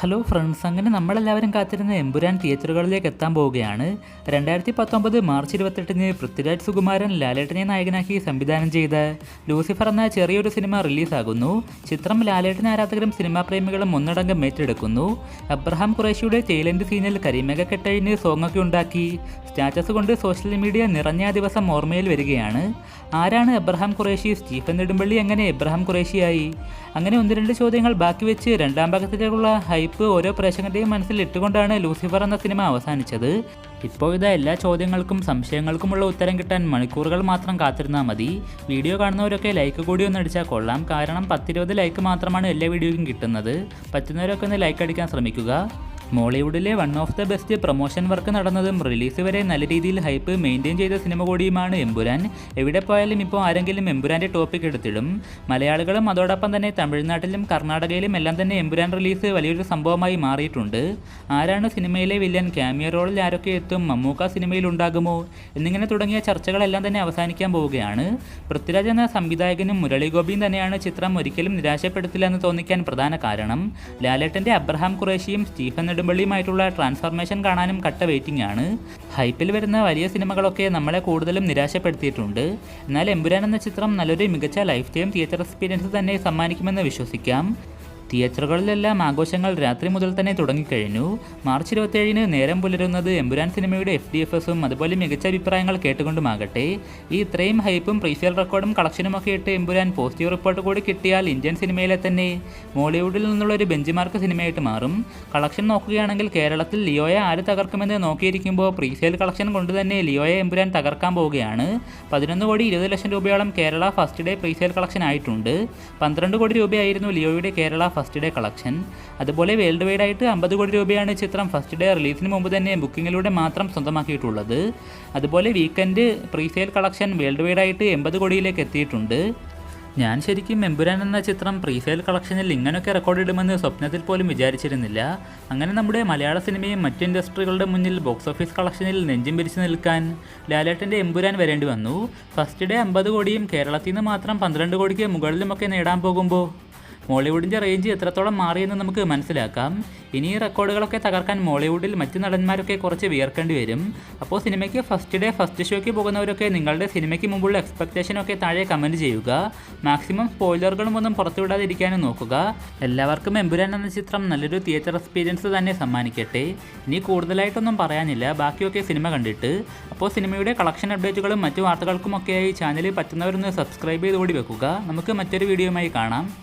Hello friends, അങ്ങനെ നമ്മളെല്ലാവരും കാത്തിരുന്ന എമ്പുരാൻ തിയേറ്ററുകളിലേക്ക് എത്താൻ പോവുകയാണ്. 2019 മാർച്ച് 28-ന് പൃഥ്വിരാജ് സുകുമാരൻ ലാലേട്ടനെ നായകനാക്കി സംവിധാനം ചെയ്ത ലൂസിഫർ എന്ന ചെറിയൊരു സിനിമ റിലീസാകുന്നു. ചിത്രം ലാലേട്ടൻ ആരാധകരും സിനിമാ പ്രേമികളും ഒന്നടങ്കം ഏറ്റെടുക്കുന്നു. അബ്രഹാം ഖുറേഷിയുടെ ടൈലൻഡ് സീനിൽ കരിമേഘ കെട്ടഴിന് സോങ്ങൊക്കെ ഉണ്ടാക്കി സ്റ്റാറ്റസ് കൊണ്ട് സോഷ്യൽ മീഡിയ നിറഞ്ഞ ദിവസം ഓർമ്മയിൽ വരികയാണ്. ആരാണ് അബ്രഹാം ഖുറേഷി? സ്റ്റീഫൻ നെടുമ്പള്ളി എങ്ങനെ അബ്രഹാം ഖുറേഷിയായി? അങ്ങനെ ഒന്ന് രണ്ട് ചോദ്യങ്ങൾ ബാക്കി വെച്ച് രണ്ടാം ഭാഗത്തിലേക്കുള്ള ഹൈപ്പ് ഓരോ പ്രേക്ഷകരുടെയും മനസ്സിൽ ഇട്ടുകൊണ്ടാണ് ലൂസിഫർ എന്ന സിനിമ അവസാനിച്ചത്. ഇപ്പോൾ ഇതാ എല്ലാ ചോദ്യങ്ങൾക്കും സംശയങ്ങൾക്കുമുള്ള ഉത്തരം കിട്ടാൻ മണിക്കൂറുകൾ മാത്രം കാത്തിരുന്നാൽ മതി. വീഡിയോ കാണുന്നവരൊക്കെ ലൈക്ക് കൂടി ഒന്ന് അടിച്ചാൽ കൊള്ളാം. കാരണം 10-20 ലൈക്ക് മാത്രമാണ് എല്ലാ വീഡിയോയ്ക്കും കിട്ടുന്നത്. പറ്റുന്നവരൊക്കെ ഒന്ന് ലൈക്ക് അടിക്കാൻ ശ്രമിക്കുക. മോളിവുഡിലെ one of the best promotion work നടന്നതും റിലീസ് വരെ നല്ല രീതിയിൽ ഹൈപ്പ് മെയിൻറ്റെയിൻ ചെയ്ത സിനിമ കൂടിയുമാണ് എമ്പുരാൻ. എവിടെ പോയാലും ഇപ്പോൾ ആരെങ്കിലും എമ്പുരാൻ്റെ ടോപ്പിക് എടുത്തിടും. മലയാളികളും അതോടൊപ്പം തന്നെ തമിഴ്നാട്ടിലും കർണാടകയിലും എല്ലാം തന്നെ എമ്പുരാൻ റിലീസ് വലിയൊരു സംഭവമായി മാറിയിട്ടുണ്ട്. ആരാണ് സിനിമയിലെ വില്ലൻ? ക്യാമിയോ റോളിൽ ആരൊക്കെ എത്തും? മമ്മൂക്ക സിനിമയിൽ ഉണ്ടാകുമോ? എന്നിങ്ങനെ തുടങ്ങിയ ചർച്ചകളെല്ലാം തന്നെ അവസാനിക്കാൻ പോവുകയാണ്. പൃഥ്വിരാജ് എന്ന സംവിധായകനും മുരളി ഗോപിയും തന്നെയാണ് ചിത്രം ഒരിക്കലും നിരാശപ്പെടുത്തില്ല എന്ന് തോന്നിക്കാൻ പ്രധാന കാരണം. ലാലേട്ടൻ്റെ അബ്രഹാം ഖുറേഷിയും സ്റ്റീഫൻ നെടുമ്പള്ളിയുമായിട്ടുള്ള ട്രാൻസ്ഫർമേഷൻ കാണാനും കട്ട വെയിറ്റിംഗ് ആണ്. ഹൈപ്പിൽ വരുന്ന വലിയ സിനിമകളൊക്കെ നമ്മളെ കൂടുതലും നിരാശപ്പെടുത്തിയിട്ടുണ്ട്. എന്നാൽ എമ്പുരാൻ എന്ന ചിത്രം നല്ലൊരു മികച്ച ലൈഫ് ടൈം തിയേറ്റർ എക്സ്പീരിയൻസ് തന്നെ സമ്മാനിക്കുമെന്ന് വിശ്വസിക്കാം. തിയേറ്ററുകളിലെല്ലാം ആഘോഷങ്ങൾ രാത്രി മുതൽ തന്നെ തുടങ്ങിക്കഴിഞ്ഞു. മാർച്ച് 27-ന് നേരം പുലരുന്നത് എമ്പുരാൻ സിനിമയുടെ FDFSഉം അതുപോലെ മികച്ച അഭിപ്രായങ്ങൾ കേട്ടുകൊണ്ടുമാകട്ടെ. ഈ ഇത്രയും ഹൈപ്പും പ്രീസെയിൽ റെക്കോർഡും കളക്ഷനുമൊക്കെ ഇട്ട് എമ്പുരാൻ പോസിറ്റീവ് റിപ്പോർട്ട് കൂടി കിട്ടിയാൽ ഇന്ത്യൻ സിനിമയിലെ തന്നെ മോളിവുഡിൽ നിന്നുള്ള ഒരു ബെഞ്ച് മാർക്ക് സിനിമയായിട്ട് മാറും. കളക്ഷൻ നോക്കുകയാണെങ്കിൽ കേരളത്തിൽ ലിയോയെ ആര് തകർക്കുമെന്ന് നോക്കിയിരിക്കുമ്പോൾ പ്രീസെയിൽ കളക്ഷൻ കൊണ്ട് തന്നെ ലിയോയെ എമ്പുരാൻ തകർക്കാൻ പോവുകയാണ്. 11,20,00,000 രൂപയോളം Kerala first day presale collection ആയിട്ടുണ്ട്. 12 കോടി രൂപയായിരുന്നു ലിയോയുടെ കേരള ഫസ്റ്റ് ഡേ കളക്ഷൻ. അതുപോലെ വേൾഡ് വൈഡ് ആയിട്ട് 50 കോടി രൂപയാണ് ചിത്രം ഫസ്റ്റ് ഡേ റിലീസിന് മുമ്പ് തന്നെ ബുക്കിങ്ങിലൂടെ മാത്രം സ്വന്തമാക്കിയിട്ടുള്ളത്. അതുപോലെ weekend presale collection world wide ആയിട്ട് 80 കോടിയിലേക്ക് എത്തിയിട്ടുണ്ട്. ഞാൻ ശരിക്കും എമ്പുരാൻ എന്ന ചിത്രം പ്രീസെയിൽ കളക്ഷനിൽ ഇങ്ങനെയൊക്കെ റെക്കോർഡ് ഇടുമെന്ന് സ്വപ്നത്തിൽ പോലും വിചാരിച്ചിരുന്നില്ല. അങ്ങനെ നമ്മുടെ മലയാള സിനിമയും മറ്റ് ഇൻഡസ്ട്രികളുടെ മുന്നിൽ ബോക്സ് ഓഫീസ് കളക്ഷനിൽ നെഞ്ചും പിരിച്ചു നിൽക്കാൻ ലാലേട്ടൻ്റെ എമ്പുരാൻ വരേണ്ടി വന്നു. ഫസ്റ്റ് ഡേ 50 കോടിയും കേരളത്തിൽ നിന്ന് മാത്രം 12 കോടിക്ക് മുകളിലുമൊക്കെ നേടാൻ പോകുമ്പോൾ മോളിവുഡിൻ്റെ റേഞ്ച് എത്രത്തോളം മാറിയെന്ന് നമുക്ക് മനസ്സിലാക്കാം. ഇനി ഈ റെക്കോർഡുകളൊക്കെ തകർക്കാൻ മോളിവുഡിൽ മറ്റ് നടന്മാരൊക്കെ കുറച്ച് വിയർക്കേണ്ടി വരും. അപ്പോൾ സിനിമയ്ക്ക് ഫസ്റ്റ് ഡേ ഫസ്റ്റ് ഷോയ്ക്ക് പോകുന്നവരൊക്കെ നിങ്ങളുടെ സിനിമയ്ക്ക് മുമ്പുള്ള എക്സ്പെക്റ്റേഷനൊക്കെ താഴെ കമൻറ്റ് ചെയ്യുക. മാക്സിമം സ്പോയിലറുകളും ഒന്നും പുറത്തുവിടാതിരിക്കാനും നോക്കുക. എല്ലാവർക്കും എമ്പുരാൻ എന്ന ചിത്രം നല്ലൊരു തിയേറ്റർ എക്സ്പീരിയൻസ് തന്നെ സമ്മാനിക്കട്ടെ. ഇനി കൂടുതലായിട്ടൊന്നും പറയാനില്ല, ബാക്കിയൊക്കെ സിനിമ കണ്ടിട്ട്. അപ്പോൾ സിനിമയുടെ കളക്ഷൻ അപ്ഡേറ്റുകളും മറ്റു വാർത്തകൾക്കുമൊക്കെയായി ചാനൽ പറ്റുന്നവരൊന്ന് സബ്സ്ക്രൈബ് ചെയ്തുകൂടി വെക്കുക. നമുക്ക് മറ്റൊരു വീഡിയോയുമായി കാണാം.